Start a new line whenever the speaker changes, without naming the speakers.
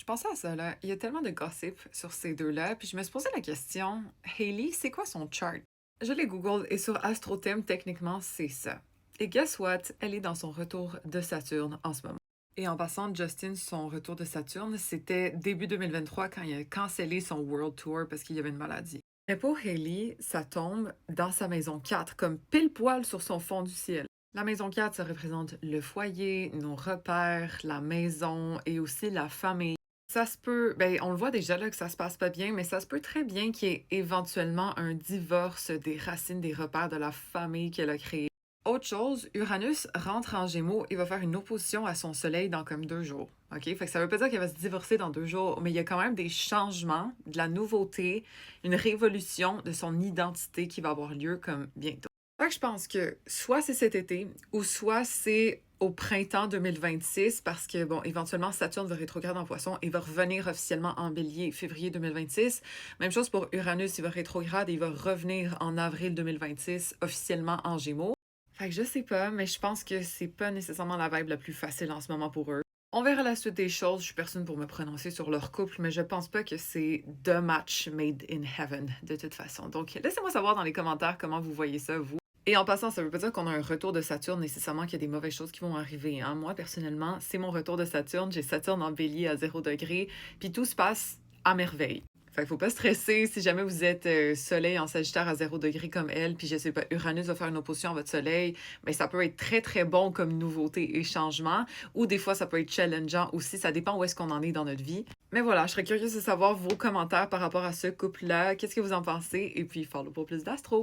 Je pensais à ça, là. Il y a tellement de gossip sur ces deux-là, puis je me suis posé la question, Hailey, c'est quoi son chart? Je l'ai Google et sur AstroThem, techniquement, c'est ça. Et guess what? Elle est dans son retour de Saturne en ce moment. Et en passant, Justin, son retour de Saturne, c'était début 2023 quand il a cancellé son World Tour parce qu'il y avait une maladie. Mais pour Hailey, ça tombe dans sa maison 4, comme pile poil sur son fond du ciel. La maison 4, ça représente le foyer, nos repères, la maison et aussi la famille. Ça se peut, ben, on le voit déjà là que ça se passe pas bien, mais ça se peut très bien qu'il y ait éventuellement un divorce des racines, des repères de la famille qu'elle a créée. Autre chose, Uranus rentre en Gémeaux et va faire une opposition à son Soleil dans comme 2 jours. OK? Fait que ça veut pas dire qu'elle va se divorcer dans 2 jours, mais il y a quand même des changements, de la nouveauté, une révolution de son identité qui va avoir lieu comme bientôt. Fait que je pense que soit c'est cet été ou soit c'est au printemps 2026 parce que, bon, éventuellement, Saturne va rétrograde en Poisson et va revenir officiellement en Bélier février 2026. Même chose pour Uranus, il va rétrograde et il va revenir en avril 2026 officiellement en Gémeaux. Fait que je sais pas, mais je pense que c'est pas nécessairement la vibe la plus facile en ce moment pour eux. On verra la suite des choses. Je suis personne pour me prononcer sur leur couple, mais je pense pas que c'est the match made in heaven de toute façon. Donc, laissez-moi savoir dans les commentaires comment vous voyez ça, vous. Et en passant, ça veut pas dire qu'on a un retour de Saturne nécessairement qu'il y a des mauvaises choses qui vont arriver, hein. Moi, personnellement, c'est mon retour de Saturne. J'ai Saturne en Bélier à 0 degré, puis tout se passe à merveille. Fait qu'il faut pas stresser si jamais vous êtes Soleil en Sagittaire à 0 degré comme elle, puis je sais pas, Uranus va faire une opposition à votre Soleil, mais ça peut être très très bon comme nouveauté et changement, ou des fois ça peut être challengeant aussi, ça dépend où est-ce qu'on en est dans notre vie. Mais voilà, je serais curieuse de savoir vos commentaires par rapport à ce couple-là, qu'est-ce que vous en pensez, et puis follow pour plus d'astro!